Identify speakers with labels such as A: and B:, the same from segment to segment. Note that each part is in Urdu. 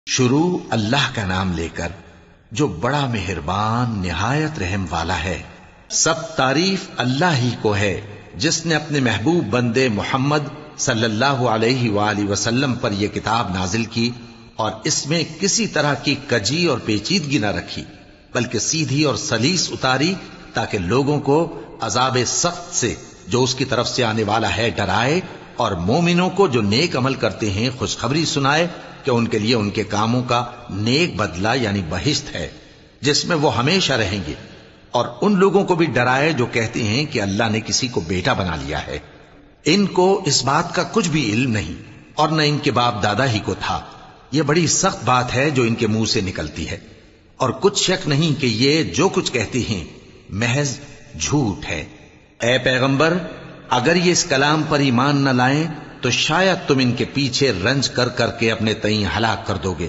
A: شروع اللہ کا نام لے کر جو بڑا مہربان نہایت رحم والا ہے۔ سب تعریف اللہ ہی کو ہے جس نے اپنے محبوب بندے محمد صلی اللہ علیہ وآلہ وسلم پر یہ کتاب نازل کی اور اس میں کسی طرح کی کجی اور پیچیدگی نہ رکھی، بلکہ سیدھی اور سلیس اتاری تاکہ لوگوں کو عذاب سخت سے جو اس کی طرف سے آنے والا ہے ڈرائے، اور مومنوں کو جو نیک عمل کرتے ہیں خوشخبری سنائے کہ ان کے لیے ان کے کاموں کا نیک بدلہ یعنی بہشت ہے جس میں وہ ہمیشہ رہیں گے، اور ان لوگوں کو بھی ڈرائے جو کہتے ہیں کہ اللہ نے کسی کو بیٹا بنا لیا ہے۔ ان کو اس بات کا کچھ بھی علم نہیں اور نہ ان کے باپ دادا ہی کو تھا۔ یہ بڑی سخت بات ہے جو ان کے منہ سے نکلتی ہے، اور کچھ شک نہیں کہ یہ جو کچھ کہتے ہیں محض جھوٹ ہے۔ اے پیغمبر، اگر یہ اس کلام پر ایمان نہ لائیں تو شاید تم ان کے پیچھے رنج کر کر کے اپنے تئیں ہلاک کر دو گے۔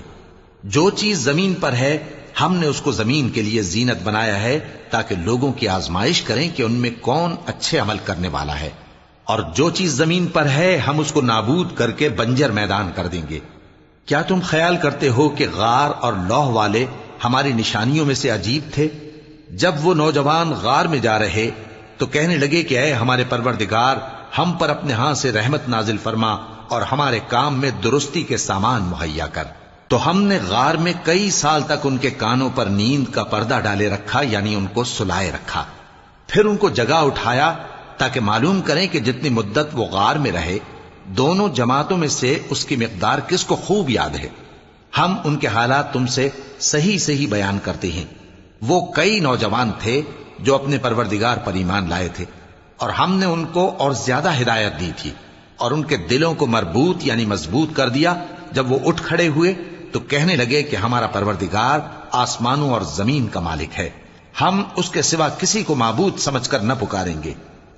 A: جو چیز زمین پر ہے ہم نے اس کو زمین کے لیے زینت بنایا ہے تاکہ لوگوں کی آزمائش کریں کہ ان میں کون اچھے عمل کرنے والا ہے، اور جو چیز زمین پر ہے ہم اس کو نابود کر کے بنجر میدان کر دیں گے۔ کیا تم خیال کرتے ہو کہ غار اور لوح والے ہماری نشانیوں میں سے عجیب تھے؟ جب وہ نوجوان غار میں جا رہے تو کہنے لگے کہ اے ہمارے پروردگار، ہم پر اپنے ہاں سے رحمت نازل فرما اور ہمارے کام میں درستی کے سامان مہیا کر۔ تو ہم نے غار میں کئی سال تک ان کے کانوں پر نیند کا پردہ ڈالے رکھا، یعنی ان کو سلائے رکھا، پھر ان کو جگا اٹھایا تاکہ معلوم کریں کہ جتنی مدت وہ غار میں رہے دونوں جماعتوں میں سے اس کی مقدار کس کو خوب یاد ہے۔ ہم ان کے حالات تم سے صحیح صحیح بیان کرتے ہیں۔ وہ کئی نوجوان تھے جو اپنے پروردگار پر ایمان لائے تھے، اور ہم نے ان کو اور زیادہ ہدایت دی تھی، اور ان کے دلوں کو مربوط یعنی مضبوط کر دیا۔ جب وہ اٹھ کھڑے ہوئے تو کہنے لگے کہ ہمارا پروردگار آسمانوں اور زمین کا مالک ہے، ہم اس کے سوا کسی کو معبود سمجھ کر نہ پکاریں گے۔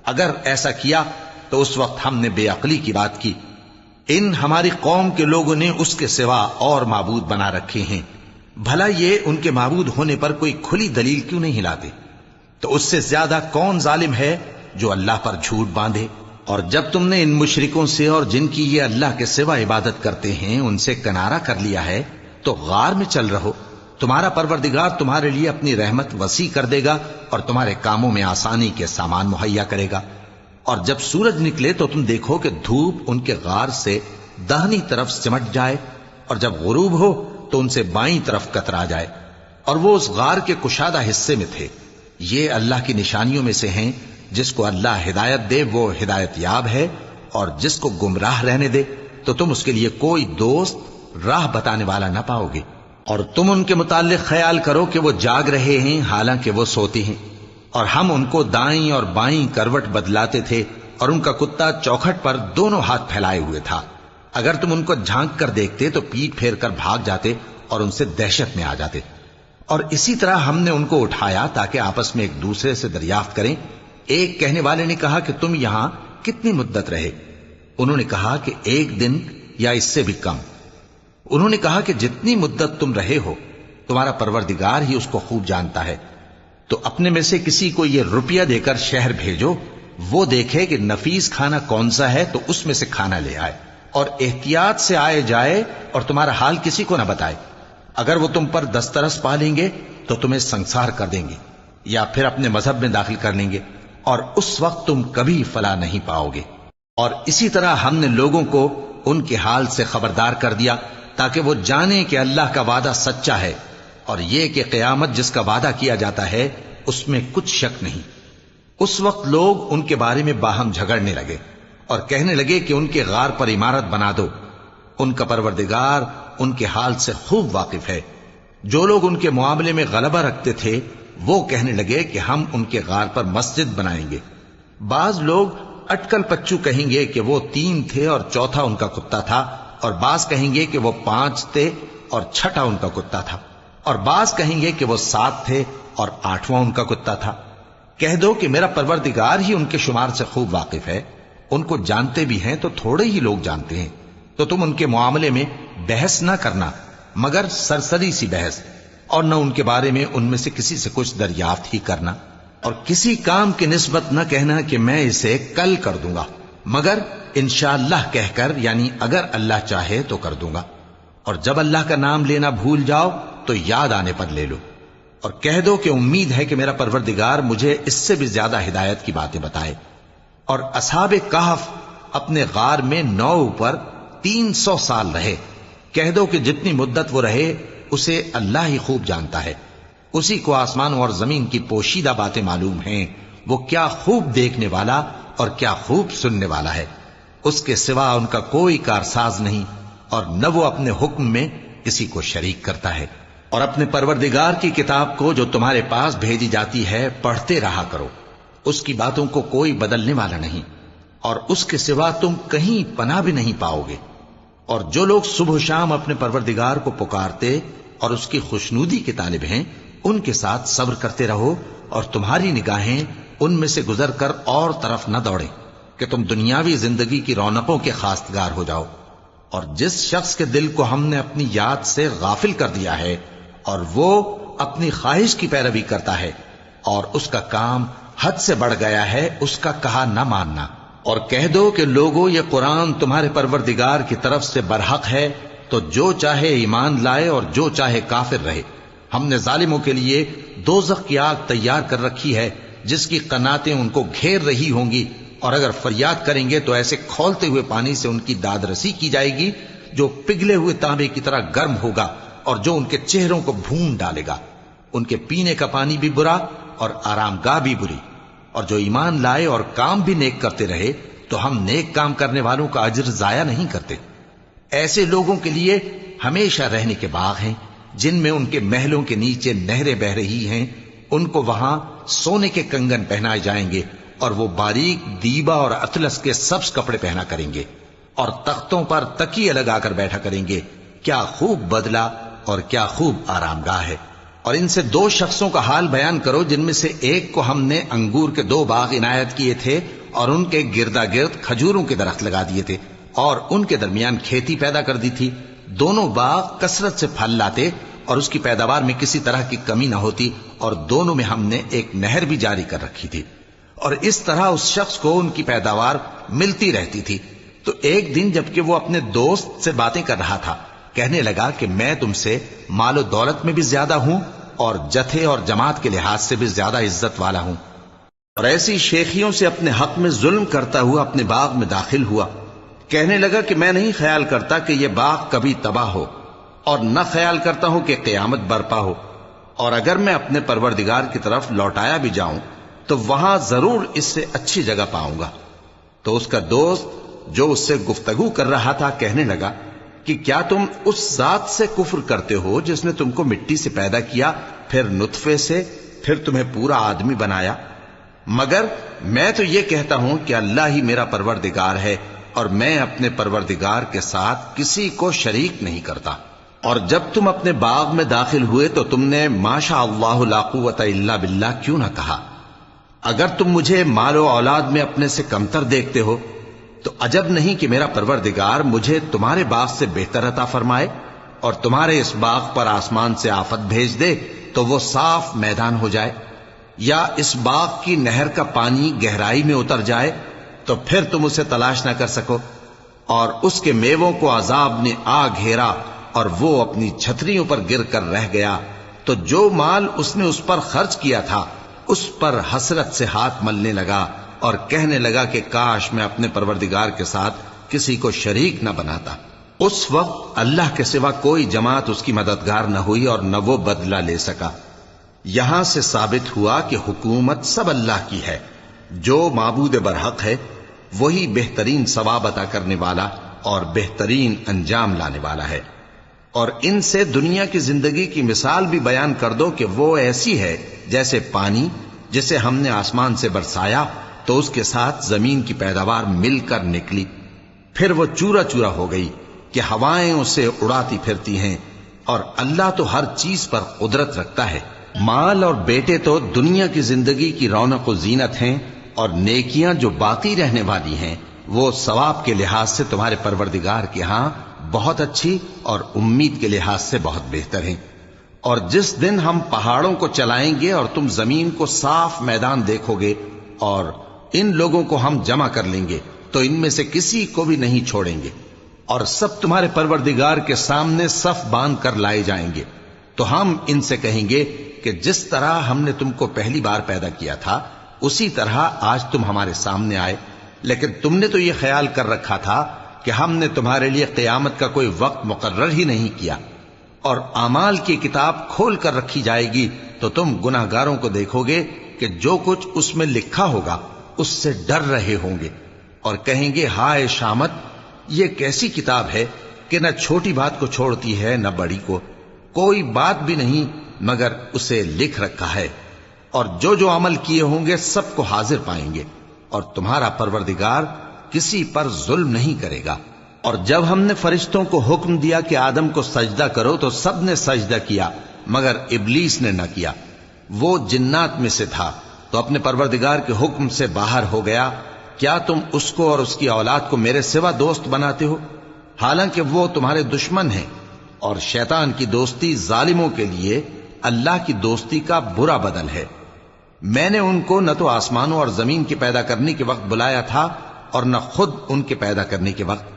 A: اگر ایسا کیا تو اس وقت ہم نے بے عقلی کی بات کی۔ ان ہماری قوم کے لوگوں نے اس کے سوا اور معبود بنا رکھے ہیں، بھلا یہ ان کے معبود ہونے پر کوئی کھلی دلیل کیوں نہیں لاتے؟ تو اس سے زیادہ کون ظالم ہے جو اللہ پر جھوٹ باندھے؟ اور جب تم نے ان مشرکوں سے اور جن کی یہ اللہ کے سوا عبادت کرتے ہیں ان سے کنارہ کر لیا ہے تو غار میں چل رہو، تمہارا پروردگار تمہارے لیے اپنی رحمت وسیع کر دے گا اور تمہارے کاموں میں آسانی کے سامان مہیا کرے گا۔ اور جب سورج نکلے تو تم دیکھو کہ دھوپ ان کے غار سے داہنی طرف سمٹ جائے، اور جب غروب ہو تو ان سے بائیں طرف کترا جائے، اور وہ اس غار کے کشادہ حصے میں تھے۔ یہ اللہ کی نشانیوں میں سے ہیں، جس کو اللہ ہدایت دے وہ ہدایت یاب ہے، اور جس کو گمراہ رہنے دے تو تم اس کے لیے کوئی دوست راہ بتانے والا نہ پاؤ گے۔ اور تم ان کے متعلق خیال کرو کہ وہ جاگ رہے ہیں حالانکہ وہ سوتے ہیں، اور ہم ان کو دائیں اور بائیں کروٹ بدلاتے تھے، اور ان کا کتا چوکھٹ پر دونوں ہاتھ پھیلائے ہوئے تھا۔ اگر تم ان کو جھانک کر دیکھتے تو پیٹ پھیر کر بھاگ جاتے اور ان سے دہشت میں آ جاتے۔ اور اسی طرح ہم نے ان کو اٹھایا تاکہ آپس میں ایک دوسرے سے دریافت کریں۔ ایک کہنے والے نے کہا کہ تم یہاں کتنی مدت رہے؟ انہوں نے کہا کہ 1 دن یا اس سے بھی کم۔ انہوں نے کہا کہ جتنی مدت تم رہے ہو تمہارا پروردگار ہی اس کو خوب جانتا ہے، تو اپنے میں سے کسی کو یہ روپیہ دے کر شہر بھیجو، وہ دیکھے کہ نفیس کھانا کون سا ہے تو اس میں سے کھانا لے آئے، اور احتیاط سے آئے جائے اور تمہارا حال کسی کو نہ بتائے۔ اگر وہ تم پر دسترس پا لیں گے تو تمہیں سنسار کر دیں گے یا پھر اپنے مذہب میں داخل کر لیں گے، اور اس وقت تم کبھی فلاح نہیں پاؤ گے۔ اور اسی طرح ہم نے لوگوں کو ان کے حال سے خبردار کر دیا تاکہ وہ جانیں کہ اللہ کا وعدہ سچا ہے، اور یہ کہ قیامت جس کا وعدہ کیا جاتا ہے اس میں کچھ شک نہیں۔ اس وقت لوگ ان کے بارے میں باہم جھگڑنے لگے اور کہنے لگے کہ ان کے غار پر عمارت بنا دو۔ ان کا پروردگار ان کے حال سے خوب واقف ہے۔ جو لوگ ان کے معاملے میں غلبہ رکھتے تھے وہ کہنے لگے کہ ہم ان کے غار پر مسجد بنائیں گے۔ بعض لوگ اٹکل پچو کہیں گے کہ وہ 3 تھے اور چوتھا ان کا کتا تھا، اور بعض کہیں گے کہ وہ 5 تھے اور چھٹا ان کا کتا تھا، اور بعض کہیں گے کہ وہ 7 تھے اور 8واں ان کا کتا تھا۔ کہہ دو کہ میرا پروردگار ہی ان کے شمار سے خوب واقف ہے، ان کو جانتے بھی ہیں تو تھوڑے ہی لوگ جانتے ہیں۔ تو تم ان کے معاملے میں بحث نہ کرنا مگر سرسری سی بحث، اور نہ ان کے بارے میں ان میں سے کسی سے کچھ دریافت ہی کرنا، اور کسی کام کی نسبت نہ کہنا کہ میں اسے کل کر دوں گا، مگر انشاءاللہ کہہ کر، یعنی اگر اللہ چاہے تو کر دوں گا۔ اور جب اللہ کا نام لینا بھول جاؤ تو یاد آنے پر لے لو، اور کہہ دو کہ امید ہے کہ میرا پروردگار مجھے اس سے بھی زیادہ ہدایت کی باتیں بتائے۔ اور اصحاب کہف اپنے غار میں 9 اوپر 300 سال رہے۔ کہہ دو کہ جتنی مدت وہ رہے اسے اللہ ہی خوب جانتا ہے، اسی کو آسمانوں اور زمین کی پوشیدہ باتیں معلوم ہیں، وہ کیا خوب دیکھنے والا اور کیا خوب سننے والا ہے۔ اس کے سوا ان کا کوئی کارساز نہیں، اور نہ وہ اپنے حکم میں کسی کو شریک کرتا ہے۔ اور اپنے پروردگار کی کتاب کو جو تمہارے پاس بھیجی جاتی ہے پڑھتے رہا کرو، اس کی باتوں کو کوئی بدلنے والا نہیں، اور اس کے سوا تم کہیں پناہ بھی نہیں پاؤ گے۔ اور جو لوگ صبح و شام اپنے پروردگار کو پکارتے اور اس کی خوشنودی کے طالب ہیں، ان کے ساتھ صبر کرتے رہو، اور تمہاری نگاہیں ان میں سے گزر کر اور طرف نہ دوڑیں کہ تم دنیاوی زندگی کی رونقوں کے خواستگار ہو جاؤ۔ اور جس شخص کے دل کو ہم نے اپنی یاد سے غافل کر دیا ہے اور وہ اپنی خواہش کی پیروی کرتا ہے اور اس کا کام حد سے بڑھ گیا ہے، اس کا کہا نہ ماننا۔ اور کہہ دو کہ لوگو یہ قرآن تمہارے پروردگار کی طرف سے برحق ہے، تو جو چاہے ایمان لائے اور جو چاہے کافر رہے۔ ہم نے ظالموں کے لیے دوزخ کی آگ تیار کر رکھی ہے جس کی قناتیں ان کو گھیر رہی ہوں گی، اور اگر فریاد کریں گے تو ایسے کھولتے ہوئے پانی سے ان کی داد رسی کی جائے گی جو پگھلے ہوئے تانبے کی طرح گرم ہوگا اور جو ان کے چہروں کو بھون ڈالے گا۔ ان کے پینے کا پانی بھی برا اور آرام گاہ بھی بری۔ اور جو ایمان لائے اور کام بھی نیک کرتے رہے تو ہم نیک کام کرنے والوں کا اجر ضائع نہیں کرتے۔ ایسے لوگوں کے لیے ہمیشہ رہنے کے باغ ہیں جن میں ان کے محلوں کے نیچے نہریں بہ رہی ہیں، ان کو وہاں سونے کے کنگن پہنائے جائیں گے، اور وہ باریک دیبا اور اطلس کے سبز کپڑے پہنا کریں گے، اور تختوں پر تکیے لگا کر بیٹھا کریں گے۔ کیا خوب بدلہ اور کیا خوب آرام گاہ ہے۔ اور ان سے 2 شخصوں کا حال بیان کرو جن میں سے ایک کو ہم نے انگور کے 2 باغ عنایت کیے تھے اور ان کے گردا گرد کھجوروں کے درخت لگا دیے تھے اور ان کے درمیان کھیتی پیدا کر دی تھی۔ دونوں باغ کثرت سے پھل لاتے اور اس کی پیداوار میں کسی طرح کی کمی نہ ہوتی، اور دونوں میں ہم نے ایک نہر بھی جاری کر رکھی تھی، اور اس طرح اس شخص کو ان کی پیداوار ملتی رہتی تھی۔ تو ایک دن جبکہ وہ اپنے دوست سے باتیں کر رہا تھا، کہنے لگا کہ میں تم سے مال و دولت میں بھی زیادہ ہوں اور جتھے اور جماعت کے لحاظ سے بھی زیادہ عزت والا ہوں، اور ایسی شیخیوں سے اپنے حق میں ظلم کرتا ہوا اپنے باغ میں داخل ہوا۔ کہنے لگا کہ میں نہیں خیال کرتا کہ یہ باغ کبھی تباہ ہو، اور نہ خیال کرتا ہوں کہ قیامت برپا ہو، اور اگر میں اپنے پروردگار کی طرف لوٹایا بھی جاؤں تو وہاں ضرور اس سے اچھی جگہ پاؤں گا۔ تو اس کا دوست جو اس سے گفتگو کر رہا تھا کہنے لگا کہ کیا تم اس ذات سے کفر کرتے ہو جس نے تم کو مٹی سے پیدا کیا، پھر نطفے سے، پھر تمہیں پورا آدمی بنایا؟ مگر میں تو یہ کہتا ہوں کہ اللہ ہی میرا پروردگار ہے، اور میں اپنے پروردگار کے ساتھ کسی کو شریک نہیں کرتا۔ اور جب تم اپنے باغ میں داخل ہوئے تو تم نے ما شاء اللہ لا قوت الا باللہ کیوں نہ کہا؟ اگر تم مجھے مال و اولاد میں اپنے سے کمتر دیکھتے ہو تو عجب نہیں کہ میرا پروردگار مجھے تمہارے باغ سے بہتر عطا فرمائے، اور تمہارے اس باغ پر آسمان سے آفت بھیج دے تو وہ صاف میدان ہو جائے، یا اس باغ کی نہر کا پانی گہرائی میں اتر جائے تو پھر تم اسے تلاش نہ کر سکو، اور اس کے میووں کو عذاب نے آ گھیرا اور وہ اپنی چھتریوں پر گر کر رہ گیا، تو جو مال اس نے اس پر خرچ کیا تھا اس پر حسرت سے ہاتھ ملنے لگا اور کہنے لگا کہ کاش میں اپنے پروردگار کے ساتھ کسی کو شریک نہ بناتا۔ اس وقت اللہ کے سوا کوئی جماعت اس کی مددگار نہ ہوئی اور نہ وہ بدلہ لے سکا۔ یہاں سے ثابت ہوا کہ حکومت سب اللہ کی ہے، جو معبود برحق ہے وہی بہترین ثواب عطا کرنے والا اور بہترین انجام لانے والا ہے۔ اور ان سے دنیا کی زندگی کی مثال بھی بیان کر دو کہ وہ ایسی ہے جیسے پانی جسے ہم نے آسمان سے برسایا تو اس کے ساتھ زمین کی پیداوار مل کر نکلی، پھر وہ چورا چورا ہو گئی کہ ہوائیں اسے اڑاتی پھرتی ہیں، اور اللہ تو ہر چیز پر قدرت رکھتا ہے۔ مال اور بیٹے تو دنیا کی زندگی کی رونق و زینت ہیں، اور نیکیاں جو باقی رہنے والی ہیں وہ ثواب کے لحاظ سے تمہارے پروردگار کے ہاں بہت اچھی اور امید کے لحاظ سے بہت بہتر ہیں۔ اور جس دن ہم پہاڑوں کو چلائیں گے اور تم زمین کو صاف میدان دیکھو گے اور ان لوگوں کو ہم جمع کر لیں گے تو ان میں سے کسی کو بھی نہیں چھوڑیں گے، اور سب تمہارے پروردگار کے سامنے صف باندھ کر لائے جائیں گے، تو ہم ان سے کہیں گے کہ جس طرح ہم نے تم کو پہلی بار پیدا کیا تھا اسی طرح آج تم ہمارے سامنے آئے، لیکن تم نے تو یہ خیال کر رکھا تھا کہ ہم نے تمہارے لیے قیامت کا کوئی وقت مقرر ہی نہیں کیا، اور اعمال کی کتاب کھول کر رکھی جائے گی تو تم گناہگاروں کو دیکھو گے کہ جو کچھ اس میں لکھا ہوگا اس سے ڈر رہے ہوں گے، اور کہیں گے ہائے شامت، یہ کیسی کتاب ہے کہ نہ چھوٹی بات کو چھوڑتی ہے نہ بڑی کو، کوئی بات بھی نہیں مگر اسے لکھ رکھا ہے، اور جو عمل کیے ہوں گے سب کو حاضر پائیں گے، اور تمہارا پروردگار کسی پر ظلم نہیں کرے گا۔ اور جب ہم نے فرشتوں کو حکم دیا کہ آدم کو سجدہ کرو تو سب نے سجدہ کیا مگر ابلیس نے نہ کیا، وہ جنات میں سے تھا تو اپنے پروردگار کے حکم سے باہر ہو گیا۔ کیا تم اس کو اور اس کی اولاد کو میرے سوا دوست بناتے ہو، حالانکہ وہ تمہارے دشمن ہیں، اور شیطان کی دوستی ظالموں کے لیے اللہ کی دوستی کا برا بدل ہے۔ میں نے ان کو نہ تو آسمانوں اور زمین کے پیدا کرنے کے وقت بلایا تھا اور نہ خود ان کے پیدا کرنے کے وقت،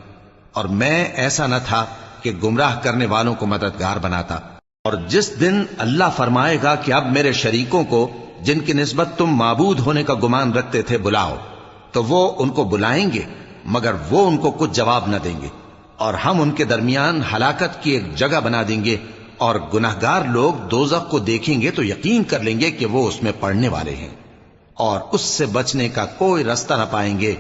A: اور میں ایسا نہ تھا کہ گمراہ کرنے والوں کو مددگار بناتا۔ اور جس دن اللہ فرمائے گا کہ اب میرے شریکوں کو جن کی نسبت تم معبود ہونے کا گمان رکھتے تھے بلاؤ، تو وہ ان کو بلائیں گے مگر وہ ان کو کچھ جواب نہ دیں گے، اور ہم ان کے درمیان ہلاکت کی ایک جگہ بنا دیں گے، اور گناہگار لوگ دوزخ کو دیکھیں گے تو یقین کر لیں گے کہ وہ اس میں پڑنے والے ہیں، اور اس سے بچنے کا کوئی راستہ نہ پائیں گے۔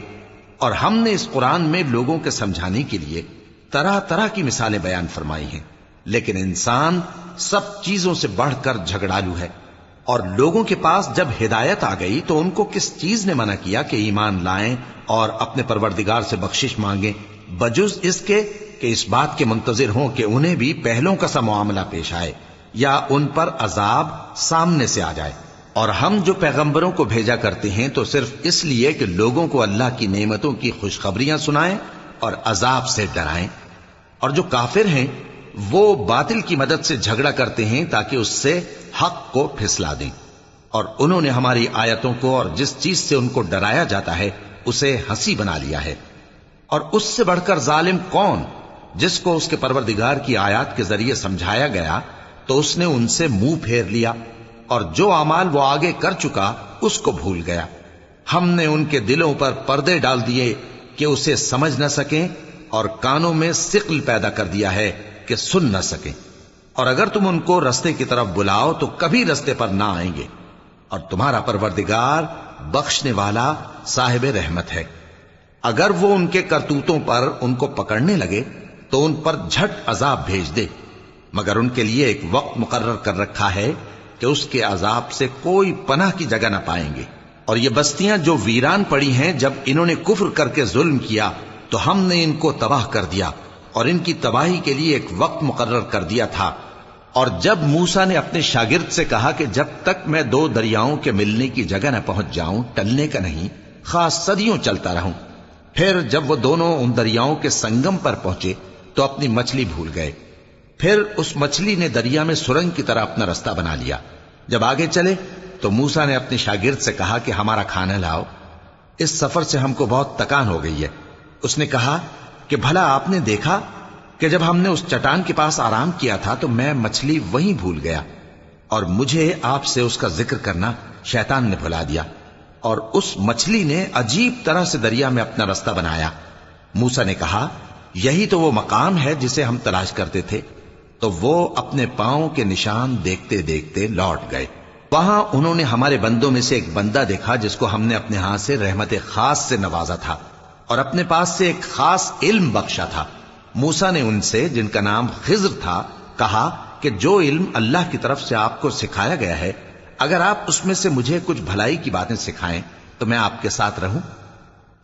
A: اور ہم نے اس قرآن میں لوگوں کے سمجھانے کے لیے طرح طرح کی مثالیں بیان فرمائی ہیں، لیکن انسان سب چیزوں سے بڑھ کر جھگڑالو ہے، اور لوگوں کے پاس جب ہدایت آ گئی تو ان کو کس چیز نے منع کیا کہ ایمان لائیں اور اپنے پروردگار سے بخشش مانگیں، بجز اس کے کہ اس بات کے منتظر ہوں کہ انہیں بھی پہلوں کا سا معاملہ پیش آئے یا ان پر عذاب سامنے سے آ جائے۔ اور ہم جو پیغمبروں کو بھیجا کرتے ہیں تو صرف اس لیے کہ لوگوں کو اللہ کی نعمتوں کی خوشخبریاں سنائیں اور عذاب سے ڈرائیں، اور جو کافر ہیں وہ باطل کی مدد سے جھگڑا کرتے ہیں تاکہ اس سے حق کو پھسلا دیں، اور انہوں نے ہماری آیتوں کو اور جس چیز سے ان کو ڈرایا جاتا ہے اسے ہنسی بنا لیا ہے۔ اور اس سے بڑھ کر ظالم کون، جس کو اس کے پروردگار کی آیات کے ذریعے سمجھایا گیا تو اس نے ان سے منہ پھیر لیا، اور جو اعمال وہ آگے کر چکا اس کو بھول گیا۔ ہم نے ان کے دلوں پر پردے ڈال دیے کہ اسے سمجھ نہ سکیں، اور کانوں میں ثقل پیدا کر دیا ہے کہ سن نہ سکیں، اور اگر تم ان کو رستے کی طرف بلاؤ تو کبھی رستے پر نہ آئیں گے، اور تمہارا پروردگار بخشنے والا صاحب رحمت ہے۔ اگر وہ ان کے کرتوتوں پر ان کو پکڑنے لگے تو ان پر جھٹ عذاب بھیج دے، مگر ان کے لیے ایک وقت مقرر کر رکھا ہے کہ اس کے عذاب سے کوئی پناہ کی جگہ نہ پائیں گے۔ اور یہ بستیاں جو ویران پڑی ہیں، جب انہوں نے کفر کر کے ظلم کیا تو ہم نے ان کو تباہ کر دیا، اور ان کی تباہی کے لیے ایک وقت مقرر کر دیا تھا۔ اور جب موسیٰ نے اپنے شاگرد سے کہا کہ جب تک میں دو دریاؤں کے ملنے کی جگہ نہ پہنچ جاؤں ٹلنے کا نہیں، خاص صدیوں چلتا رہوں، پھر جب وہ دونوں ان دریاؤں کے سنگم پر پہنچے تو اپنی مچھلی بھول گئے، پھر اس مچھلی نے دریا میں سرنگ کی طرح اپنا راستہ بنا لیا۔ جب آگے چلے تو موسیٰ نے اپنے شاگرد سے کہا کہ ہمارا کھانا لاؤ، اس سفر سے ہم کو بہت تکان ہو گئی ہے۔ اس نے کہا کہ بھلا آپ نے دیکھا کہ جب ہم نے اس چٹان کے پاس آرام کیا تھا تو میں مچھلی وہیں بھول گیا، اور مجھے آپ سے اس کا ذکر کرنا شیطان نے بھلا دیا، اور اس مچھلی نے عجیب طرح سے دریا میں اپنا راستہ بنایا۔ موسیٰ نے کہا یہی تو وہ مقام ہے جسے ہم تلاش کرتے تھے، تو وہ اپنے پاؤں کے نشان دیکھتے دیکھتے لوٹ گئے۔ وہاں انہوں نے ہمارے بندوں میں سے ایک بندہ دیکھا جس کو ہم نے اپنے ہاتھ سے رحمت خاص سے نوازا تھا اور اپنے پاس سے ایک خاص علم بخشا تھا۔ موسیٰ نے ان سے جن کا نام خضر تھا کہا کہ جو علم اللہ کی طرف سے آپ کو سکھایا گیا ہے، اگر آپ اس میں سے مجھے کچھ بھلائی کی باتیں سکھائیں تو میں آپ کے ساتھ رہوں۔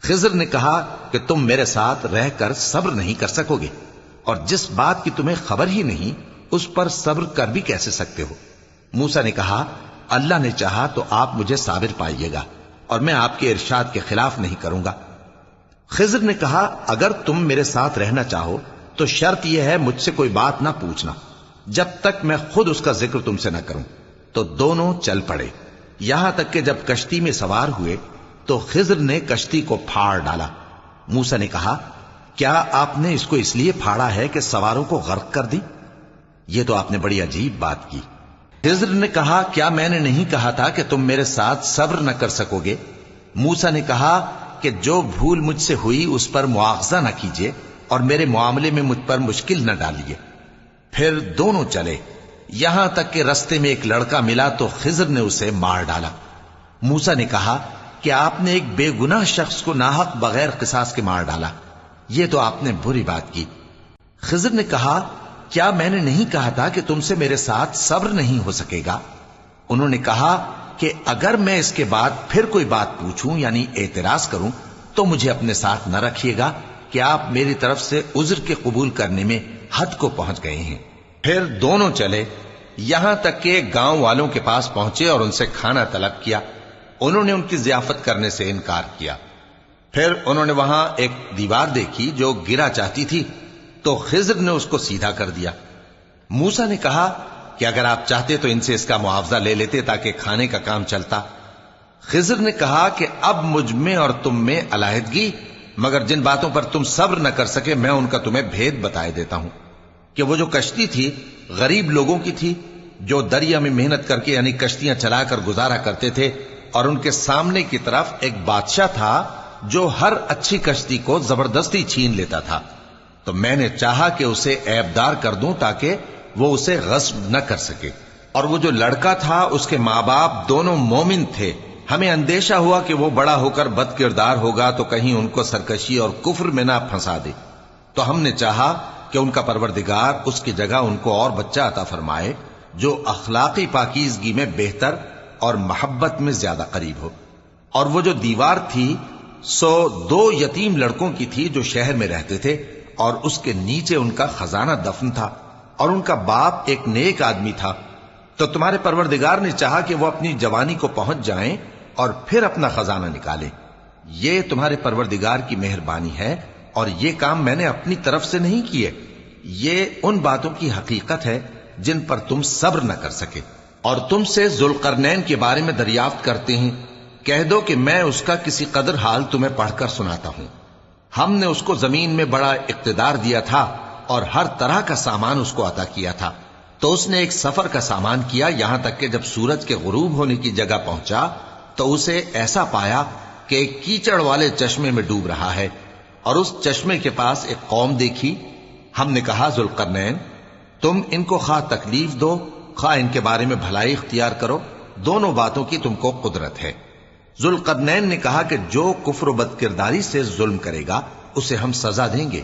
A: خضر نے کہا کہ تم میرے ساتھ رہ کر صبر نہیں کر سکو گے، اور جس بات کی تمہیں خبر ہی نہیں اس پر صبر کر بھی کیسے سکتے ہو؟ موسیٰ نے کہا اللہ نے چاہا تو آپ مجھے صابر پائیے گا، اور میں آپ کے ارشاد کے خلاف نہیں کروں گا۔ خضر نے کہا اگر تم میرے ساتھ رہنا چاہو تو شرط یہ ہے مجھ سے کوئی بات نہ پوچھنا جب تک میں خود اس کا ذکر تم سے نہ کروں۔ تو دونوں چل پڑے، یہاں تک کہ جب کشتی میں سوار ہوئے تو خضر نے کشتی کو پھاڑ ڈالا۔ موسیٰ نے کہا کیا آپ نے اس کو اس لیے پھاڑا ہے کہ سواروں کو غرق کر دی؟ یہ تو آپ نے بڑی عجیب بات کی۔ خضر نے کہا کیا میں نے نہیں کہا تھا کہ تم میرے ساتھ صبر نہ کر سکو گے؟ موسیٰ نے کہا کہ جو بھول مجھ سے ہوئی اس پر مواخذہ نہ کیجیے اور میرے معاملے میں مجھ پر مشکل نہ ڈالیے۔ پھر دونوں چلے، یہاں تک کہ رستے میں ایک لڑکا ملا تو خضر نے اسے مار ڈالا۔ موسیٰ نے کہا کہ آپ نے ایک بے گناہ شخص کو ناحق بغیر قصاص کے مار ڈالا، یہ تو آپ نے بری بات کی۔ خضر نے کہا کیا میں نے نہیں کہا تھا کہ تم سے میرے ساتھ صبر نہیں ہو سکے گا؟ انہوں نے کہا کہ اگر میں اس کے بعد پھر کوئی بات پوچھوں یعنی اعتراض کروں تو مجھے اپنے ساتھ نہ رکھیے گا کہ آپ میری طرف سے عذر کے قبول کرنے میں حد کو پہنچ گئے ہیں۔ پھر دونوں چلے، یہاں تک کہ گاؤں والوں کے پاس پہنچے اور ان سے کھانا طلب کیا۔ انہوں نے ان کی ضیافت کرنے سے انکار کیا۔ پھر انہوں نے وہاں ایک دیوار دیکھی جو گرا چاہتی تھی تو خضر نے اس کو سیدھا کر دیا۔ موسیٰ نے کہا کہ اگر آپ چاہتے تو ان سے اس کا معاوضہ لے لیتے تاکہ کھانے کا کام چلتا۔ خضر نے کہا کہ اب مجھ میں اور تم میں علیحدگی، مگر جن باتوں پر تم صبر نہ کر سکے میں ان کا تمہیں بھید بتائے دیتا ہوں کہ وہ جو کشتی تھی غریب لوگوں کی تھی جو دریا میں محنت کر کے یعنی کشتیاں چلا کر گزارا کرتے تھے، اور ان کے سامنے کی طرف ایک بادشاہ تھا جو ہر اچھی کشتی کو زبردستی چھین لیتا تھا، تو میں نے چاہا کہ اسے عیبدار کر دوں تاکہ وہ اسے غصب نہ کر سکے۔ اور وہ جو لڑکا تھا اس کے ماں باپ دونوں مومن تھے، ہمیں اندیشہ ہوا کہ وہ بڑا ہو کر بد کردار ہوگا تو کہیں ان کو سرکشی اور کفر میں نہ پھنسا دے، تو ہم نے چاہا کہ ان کا پروردگار اس کی جگہ ان کو اور بچہ عطا فرمائے جو اخلاقی پاکیزگی میں بہتر اور محبت میں زیادہ قریب ہو۔ اور وہ جو دیوار تھی سو 2 یتیم لڑکوں کی تھی جو شہر میں رہتے تھے، اور اس کے نیچے ان کا خزانہ دفن تھا، اور ان کا باپ ایک نیک آدمی تھا۔ تو تمہارے پروردگار نے چاہا کہ وہ اپنی جوانی کو پہنچ جائیں اور پھر اپنا خزانہ نکالے۔ یہ تمہارے پروردگار کی مہربانی ہے، اور یہ کام میں نے اپنی طرف سے نہیں کیے، یہ ان باتوں کی حقیقت ہے جن پر تم صبر نہ کر سکے۔ اور تم سے ذوالقرنین کے بارے میں دریافت کرتے ہیں، کہہ دو کہ میں اس کا کسی قدر حال تمہیں پڑھ کر سناتا ہوں۔ ہم نے اس کو زمین میں بڑا اقتدار دیا تھا اور ہر طرح کا سامان اس کو عطا کیا تھا، تو اس نے ایک سفر کا سامان کیا، یہاں تک کہ جب سورج کے غروب ہونے کی جگہ پہنچا تو اسے ایسا پایا کہ ایک کیچڑ والے چشمے میں ڈوب رہا ہے، اور اس چشمے کے پاس ایک قوم دیکھی۔ ہم نے کہا ذوالقرنین تم ان کو خواہ تکلیف دو خواہ ان کے بارے میں بھلائی اختیار کرو، دونوں باتوں کی تم کو قدرت ہے۔ ذوالقرنین نے کہا کہ جو کفر و بد کرداری سے ظلم کرے گا اسے ہم سزا دیں گے،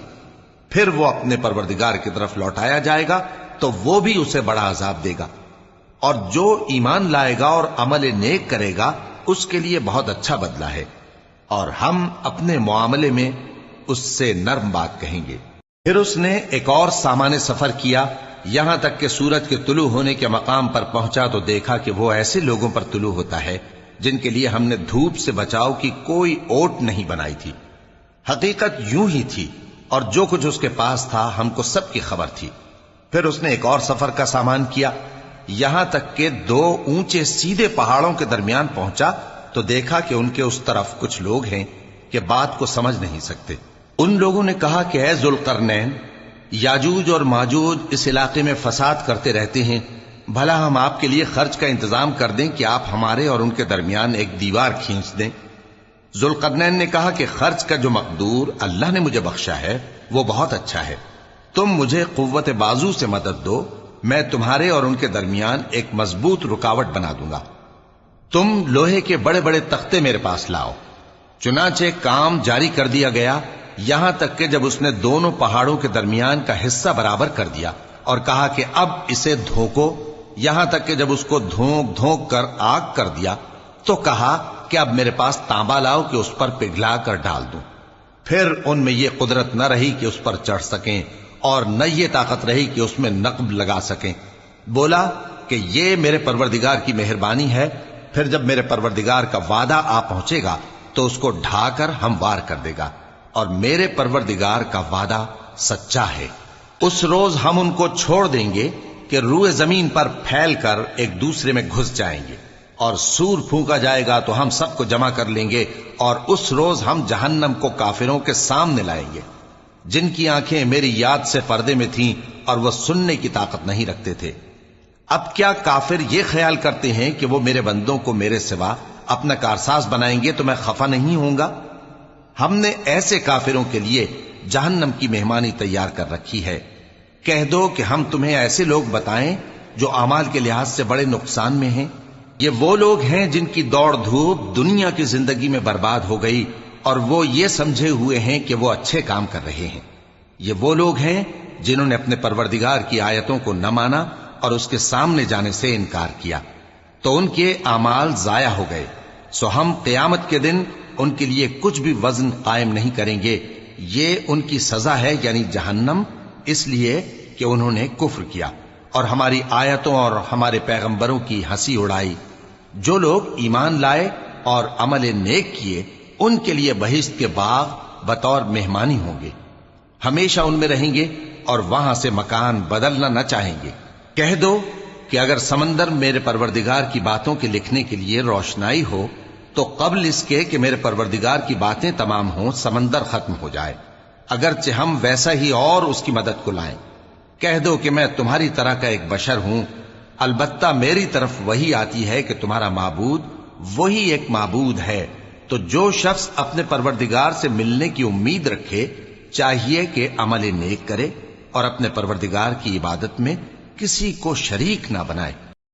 A: پھر وہ اپنے پروردگار کی طرف لوٹایا جائے گا تو وہ بھی اسے بڑا عذاب دے گا، اور جو ایمان لائے گا اور عمل نیک کرے گا اس کے لیے بہت اچھا بدلہ ہے، اور ہم اپنے معاملے میں اس سے نرم بات کہیں گے۔ پھر اس نے ایک اور سامان سفر کیا، یہاں تک کہ سورج کے طلوع ہونے کے مقام پر پہنچا تو دیکھا کہ وہ ایسے لوگوں پر طلوع ہوتا ہے جن کے لیے ہم نے دھوپ سے بچاؤ کی کوئی اوٹ نہیں بنائی تھی۔ حقیقت یوں ہی تھی، اور جو کچھ اس کے پاس تھا ہم کو سب کی خبر تھی۔ پھر اس نے ایک اور سفر کا سامان کیا، یہاں تک کہ 2 اونچے سیدھے پہاڑوں کے درمیان پہنچا تو دیکھا کہ ان کے اس طرف کچھ لوگ ہیں کہ بات کو سمجھ نہیں سکتے۔ ان لوگوں نے کہا کہ اے ذوالقرنین، یاجوج اور ماجوج اس علاقے میں فساد کرتے رہتے ہیں، بھلا ہم آپ کے لیے خرچ کا انتظام کر دیں کہ آپ ہمارے اور ان کے درمیان ایک دیوار کھینچ دیں۔ ذوالقرنین نے کہا کہ خرچ کا جو مقدور اللہ نے مجھے بخشا ہے وہ بہت اچھا ہے، تم مجھے قوت بازو سے مدد دو، میں تمہارے اور ان کے درمیان ایک مضبوط رکاوٹ بنا دوں گا۔ تم لوہے کے بڑے بڑے تختے میرے پاس لاؤ۔ چنانچہ کام جاری کر دیا گیا، یہاں تک کہ جب اس نے دونوں پہاڑوں کے درمیان کا حصہ برابر کر دیا اور کہا کہ اب اسے دھوکو، یہاں تک کہ جب اس کو دھونک دھونک کر آگ کر دیا تو کہا کہ اب میرے پاس تانبا لاؤ کہ اس پر پگھلا کر ڈال دوں۔ پھر ان میں یہ قدرت نہ رہی کہ اس پر چڑھ سکیں، اور نہ یہ طاقت رہی کہ اس میں نقب لگا سکیں۔ بولا کہ یہ میرے پروردگار کی مہربانی ہے، پھر جب میرے پروردگار کا وعدہ آ پہنچے گا تو اس کو ڈھا کر ہموار کر دے گا، اور میرے پروردگار کا وعدہ سچا ہے۔ اس روز ہم ان کو چھوڑ دیں گے کہ روئے زمین پر پھیل کر ایک دوسرے میں گھس جائیں گے، اور سور پھونکا جائے گا تو ہم سب کو جمع کر لیں گے، اور اس روز ہم جہنم کو کافروں کے سامنے لائیں گے۔ جن کی آنکھیں میری یاد سے پردے میں تھیں اور وہ سننے کی طاقت نہیں رکھتے تھے۔ اب کیا کافر یہ خیال کرتے ہیں کہ وہ میرے بندوں کو میرے سوا اپنا کارساز بنائیں گے تو میں خفا نہیں ہوں گا؟ ہم نے ایسے کافروں کے لیے جہنم کی مہمانی تیار کر رکھی ہے۔ کہہ دو کہ ہم تمہیں ایسے لوگ بتائیں جو اعمال کے لحاظ سے بڑے نقصان میں ہیں۔ یہ وہ لوگ ہیں جن کی دوڑ دھوپ دنیا کی زندگی میں برباد ہو گئی اور وہ یہ سمجھے ہوئے ہیں کہ وہ اچھے کام کر رہے ہیں۔ یہ وہ لوگ ہیں جنہوں نے اپنے پروردگار کی آیتوں کو نہ مانا اور اس کے سامنے جانے سے انکار کیا، تو ان کے اعمال ضائع ہو گئے۔ سو ہم قیامت کے دن ان کے لیے کچھ بھی وزن قائم نہیں کریں گے۔ یہ ان کی سزا ہے، یعنی جہنم، اس لیے کہ انہوں نے کفر کیا اور ہماری آیتوں اور ہمارے پیغمبروں کی ہنسی اڑائی۔ جو لوگ ایمان لائے اور عمل نیک کیے ان کے لیے بہشت کے باغ بطور مہمانی ہوں گے، ہمیشہ ان میں رہیں گے اور وہاں سے مکان بدلنا نہ چاہیں گے۔ کہہ دو کہ اگر سمندر میرے پروردگار کی باتوں کے لکھنے کے لیے روشنائی ہو تو قبل اس کے کہ میرے پروردگار کی باتیں تمام ہوں سمندر ختم ہو جائے، اگرچہ ہم ویسا ہی اور اس کی مدد کو لائیں۔ کہہ دو کہ میں تمہاری طرح کا ایک بشر ہوں، البتہ میری طرف وہی آتی ہے کہ تمہارا معبود وہی ایک معبود ہے۔ تو جو شخص اپنے پروردگار سے ملنے کی امید رکھے چاہیے کہ عمل نیک کرے اور اپنے پروردگار کی عبادت میں کسی کو شریک نہ بنائے۔